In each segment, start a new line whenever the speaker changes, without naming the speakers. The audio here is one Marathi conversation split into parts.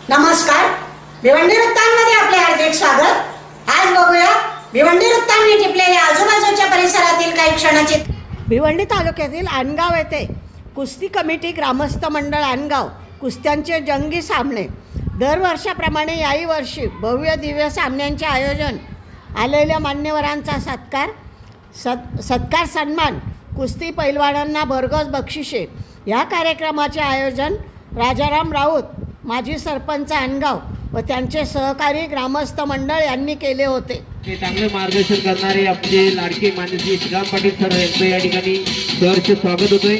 नमस्कार, भिवंडी वृत्तांमध्ये आपले हार्दिक स्वागत। आज बघूया भिवंडी वृत्तांनी टिपलेल्या आजूबाजूच्या परिसरातील काही क्षणाचे।
भिवंडी तालुक्यातील अनगाव येथे कुस्ती कमिटी ग्रामस्थ मंडळ अनगाव कुस्त्यांचे जंगी सामने दरवर्षाप्रमाणे याही वर्षी भव्य दिव्य सामन्यांचे आयोजन, आलेल्या मान्यवरांचा सत्कार सन्मान, कुस्ती पैलवानांना भरघोस बक्षिसे या कार्यक्रमाचे आयोजन राजाराम राऊत, माजी सरपंच अनगाव व त्यांचे सहकारी ग्रामस्थ मंडळ यांनी केले होते।
चांगले मार्गदर्शन करणारे आपले लाडके मान्य श्री श्रीराम पाटील सर यांचं या ठिकाणी सहर्ष स्वागत होतोय।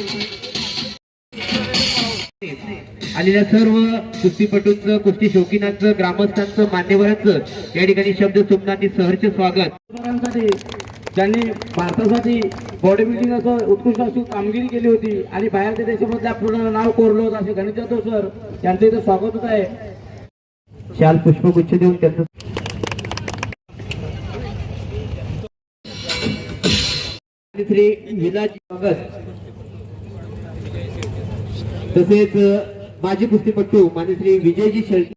आलेल्या सर्व कुस्तीपटूंचं, कुस्ती शौकीनांचं, ग्रामस्थांचं, मान्यवरांचं या ठिकाणी शब्द सुमनांनी सहर्ष स्वागत।
ज्यांनी भारतासाठी बॉडी बिल्डिंग असं उत्कृष्ट अशी कामगिरी केली होती आणि बाहेरच्या देशामध्ये आपलं नाव कोरलं होतं असे गणेश जाधव सर यांचं इथं स्वागत होत आहे।
शाल पुष्पगुच्छ देऊन त्यांचं श्री विलास स्वागत। तसेच माजी कुस्तीपटू मान्य श्री विजयजी शेळके,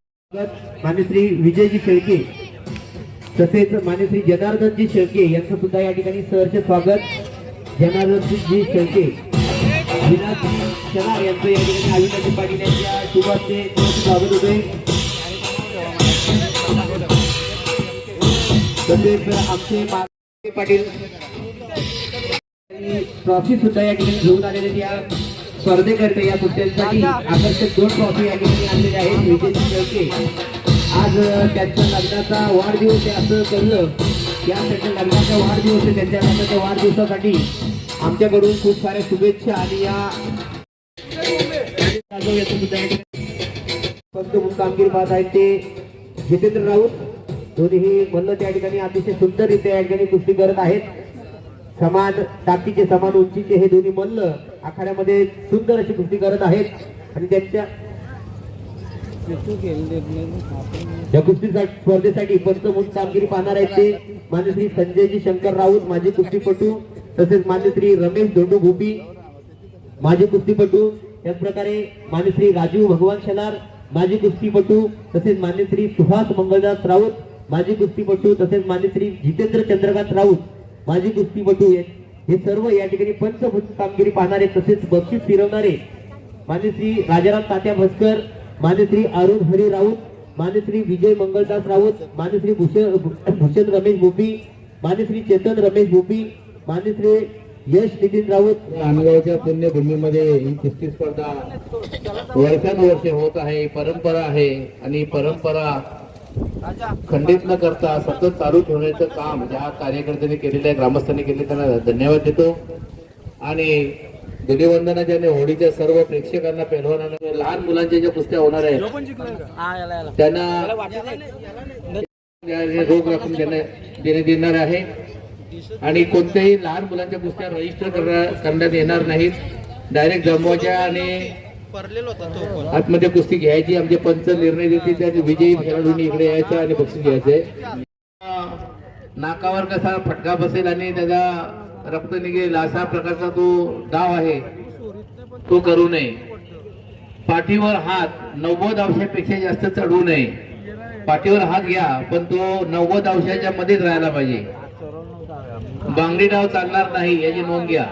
मान्य श्री विजयजी शेळके, तसेच मान्य श्री जनार्दनजी शेळके यांचं सुद्धा या ठिकाणी सहर्ष स्वागत। जनार्दनजी शेळके, विलास शनार यांचं या ठिकाणी अविनाशी पाटील यांच्या शुभाचे स्वागत होते। तसेच आमचे पाटील ट्रॉफी सुद्धा या ठिकाणी घेऊन आलेले या स्पर्धेकरता या कुस्त्यांसाठी आकर्षक 2 ट्रॉफी या ठिकाणी आणलेल्या आहेत। विजयजी शेळके आज त्यांच्या लग्नाचा वाढदिवस आहे असं कळलं, या त्यांच्या लग्नाचा वाढदिवस आहे, त्यांच्या लग्नाच्या वाढदिवसासाठी आमच्याकडून खूप साऱ्या शुभेच्छा आणि या कामगिरी पाहत आहेत ते जितेंद्र राऊत, दोन्ही मल्ल त्या ठिकाणी अतिशय सुंदररित्या या ठिकाणी कुस्ती करत आहेत। समान टाकीचे, समान उंचीचे हे दोन्ही मल्ल आखाड्यामध्ये सुंदर अशी कुस्ती करत आहेत आणि त्यांच्या या कुस्ती स्पर्धेसाठी पंच म्हणून कामगिरी पाहणार आहेत ते मान्य श्री संजयजी शंकर राऊत, माजी कुस्तीपटू, तसेच मान्य श्री रमेश धोंडू भोपी, माजी कुस्तीपटू, याच प्रकारे मान्य श्री राजीव भगवान शनार, माजी कुस्तीपटू, तसेच मान्य श्री सुहास मंगलदास राऊत, माजी कुस्तीपटू, तसेच मान्य श्री जितेंद्र चंद्रकांत राऊत, माजी कुस्तीपटू, हे सर्व या ठिकाणी पंच म्हणून कामगिरी पाहणारे तसेच बक्षीस फिरवणारे मान्य श्री राजाराम तात्या भस्कर, मान्य श्री अरुण हरी राऊत, मान्य श्री विजय मंगलदास राऊत, मान्य श्री भूषण रमेश भोपी, मान्य श्री चेतन रमेश भोपी, मान्य श्री यश नितीन राऊत।
अनगावच्या पुण्यभूमीमध्ये ही कुस्ती स्पर्धा वर्षानुवर्षे होत आहे, परंपरा आहे आणि परंपरा खंडित न करता सतत चालू ठेवण्याचं काम ज्या कार्यकर्त्यांनी केलेलं आहे, ग्रामस्थांनी केले, त्यांना धन्यवाद देतो। आणि धुलीवंदना ज्याने होळीच्या सर्व प्रेक्षकांना, पेलवानांना, लहान मुलांच्या ज्या कुस्त्या होणार आहेत त्यांना रोग राखून देण्यात येणार आहे आणि कोणत्याही लहान मुलांच्या कुस्त्या रजिस्टर करण्यात येणार नाहीत। डायरेक्ट जमवायच्या आणि आतमध्ये कुस्ती घ्यायची, आमचे पंच निर्णय देतील, त्या विजयी खेळाडूंनी इकडे यायचं आणि बक्षीस घ्यायचंय। नाकावर कसा फटका बसेल आणि त्याचा रक्त निघेल असा प्रकारचा तो डाव आहे, तो करू नये। पाठीवर हात 90 अंशापेक्षा जास्त चढवू नये। पाठीवर हात घ्या पण तो 90 अंशाच्या मध्येच राहायला पाहिजे। बांगडी डाव चालणार नाही याची नोंद घ्या।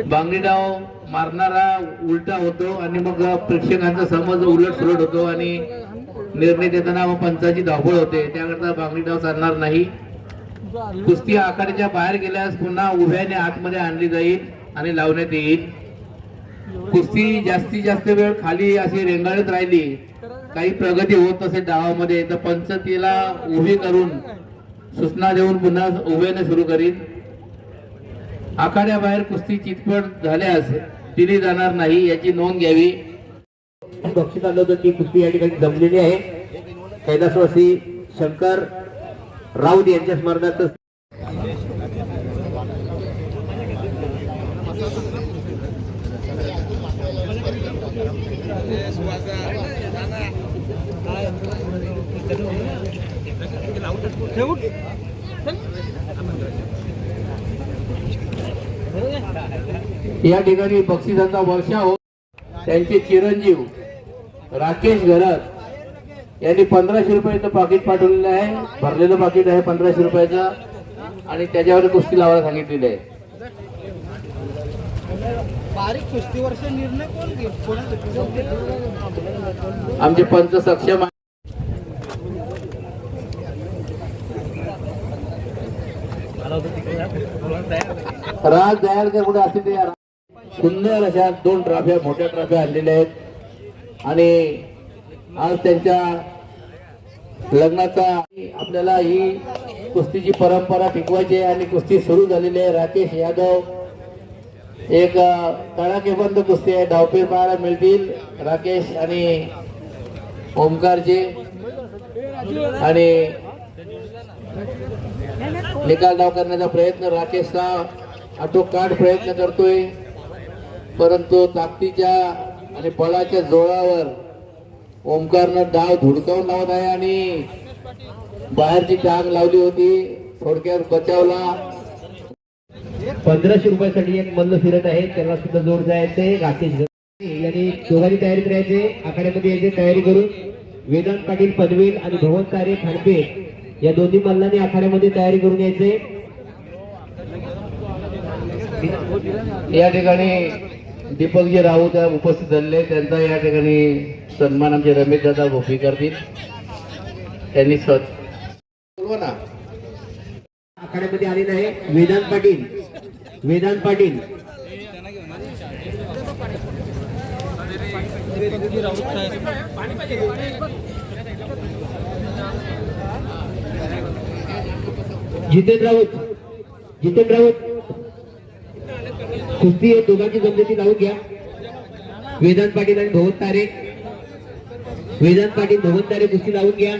बांगडी डाव मारणारा उलटा होतो आणि मग प्रेक्षकांचा समज उलट सुलट होतो आणि निर्णय देताना मग पंचाची धावपळ होते, त्याकरता बांगडी डाव चालणार नाही। कुस्ती आखाड्याच्या बाहेर गेल्यास पुन्हा उभ्याने आतमध्ये आणली जाईल आणि लावण्यात येईल। कुस्ती जास्तीत जास्त वेळ खाली अशी रेंगाळत राहिली, काही प्रगती होत नसेल डावामध्ये, तर पंच तिला उभी करून सूचना देऊन पुन्हा उभ्याने सुरू करील। आखाड्याबाहेर कुस्ती चितपट झाल्यास दिली जाणार नाही याची नोंद घ्यावी।
बक्षीस आलं होतं ती कुस्ती या ठिकाणी जमलेली आहे। कैलासवासी शंकर राऊत यांच्या स्मरणार्थ या ठिकाणी बक्षिसांचा वर्षाव त्यांचे चिरंजीव राकेश घरत
यांनी 1500 रुपयाचं पाकिट पाठवलेलं आहे, भरलेलं पाकिट आहे 1500 रुपयाचं, आणि त्याच्यावर कुस्ती लावायला सांगितलेलं आहे. आमचे पंच सक्षम आहे. राज दयाळकर कुठे असतील ते सुंदर अशा 2 ट्रॉफ्या, मोठ्या ट्रॉफ्या आणलेल्या आहेत. आणि आज त्यांच्या लग्नाचा आपल्याला ही कुस्तीची परंपरा टिकवायची आहे आणि कुस्ती सुरू झालेली आहे. राकेश यादव एक तडाखेबंद कुस्ती आहे, धावफेर पाहायला मिळतील राकेश आणि ओमकारचे, आणि निकाल डाव करण्याचा प्रयत्न राकेशचा आटोकाट प्रयत्न करतोय, परंतु ताकदीच्या आणि बळाच्या जोरावर ओमकारनं डाव धुडकावून लावत आहे आणि बाहेरची टांग लावली होती, थोडक्यात बचावला.
1500 रुपयासाठी एक मल्ल फिरत आहे, त्याला सुद्धा जोर जायचे. राकेश यांनी दोघांनी तयारी करायचे, आखाड्यामध्ये यायचे तयारी करून. वेदांत पाटील पनवेल आणि भवन तारे खाडपे या दोन्ही मल्लांनी आखाड्यामध्ये तयारी करून यायचे.
या ठिकाणी दीपकजी राऊत उपस्थित झालेले, त्यांचा या ठिकाणी सन्मान आमचे रमेश दादा भोपी करतील. त्यांनी बोलवा ना.
आखाड्यामध्ये आलेला आहे वेदांत पाटील. वेदांत पाटील जितेंद्र राऊत. जितेंद्र राऊत कुस्ती आहे, दोघांची जमली ती लावून घ्या. वेदांत पाटील आणि भवन तारे. वेदांत पाटील भवन तारे कुस्ती लावून घ्या.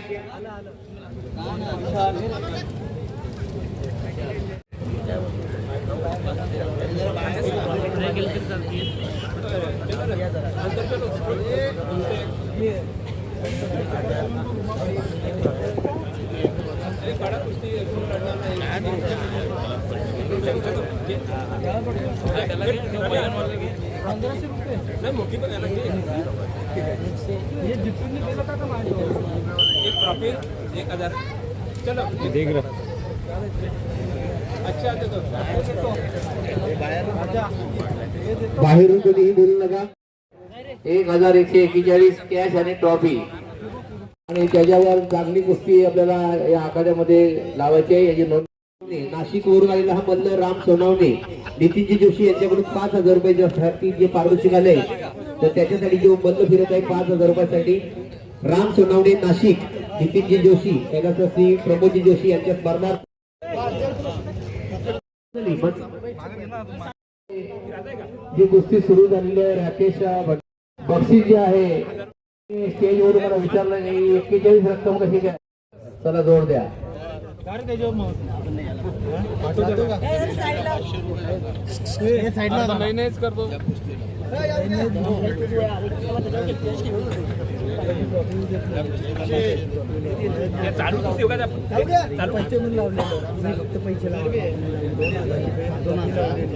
बाहेरून कोणीही बोलू नका.
1141 कॅश आणि ट्रॉफी, आणि त्याच्यावर चांगली कुस्ती आपल्याला या आखाड्यामध्ये लावायची आहे. याची नोंद.
नाशिक वरून आलेला हा मल्ल राम सोनावणे. नितीनजी जोशी यांच्याकडून 5000 रुपये जे पारितोषिक आले, तर त्याच्यासाठी जो मल्ल फिरत आहे 5000 रुपयासाठी राम सोनावणे नाशिक. नितीनजी जोशी, कैलासवासी प्रमोदजी जोशी यांच्या स्मरणार्थ
जी कुस्ती सुरू झालेली आहे. राकेश बक्षीस जे आहे स्टेजवर मला विचारलं नाही, 41 रक्कम कशी काय, चला जोड द्या.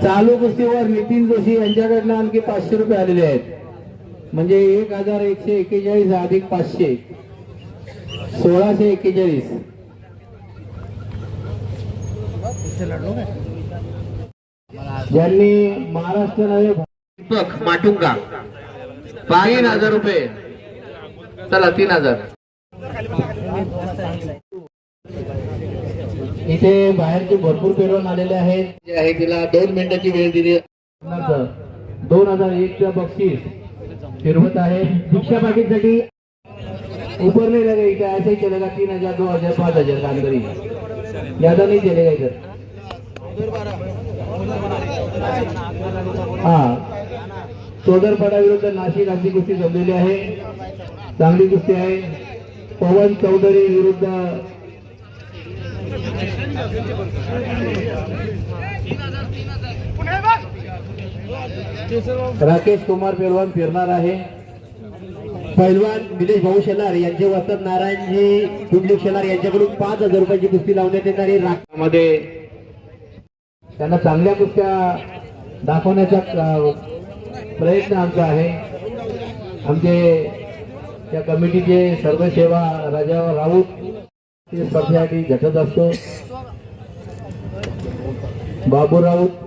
चालू कुस्तीवर नितीन जोशी यांच्याकडनं आणखी 500 रुपये आलेले आहेत, म्हणजे 1141 अधिक 500 1641. ज्यांनी महाराष्ट्र नव्हे दीपक माटुंगा 3000 रुपये, चला 3000. इथे बाहेरचे भरपूर पेरवून आलेले आहेत. जे आहे तिला 2 मिनिटाची वेळ दिली. 2001चं बक्षीस फिरवत आहे. दीक्षा पाटीलसाठी ऊपर नहीं लगेगा, क्या ऐसे ही चलेगा? 3000 2000 5000 काम करी, ज्यादा नहीं चलेगा इधर. हा चौदरपाडा विरुद्ध नाशिक आमची कुस्ती जमलेली आहे, चांगली कुस्ती आहे. पवन चौधरी विरुद्ध राकेश कुमार पहलवान फिरणार आहे. पैलवान निलेश भाऊ शेलार यांचे वसंत नारायणजी कुंडलिक शेलार यांच्याकडून 5000 रुपयाची कुस्ती लावण्यात येणार आहे. मध्ये त्यांना चांगल्या कुस्त्या दाखवण्याचा प्रयत्न आमचा आहे. आमचे त्या कमिटीचे सर्व सेवा राजा राऊत ते स्पर्धेसाठी झटत असतो. बाबू राऊत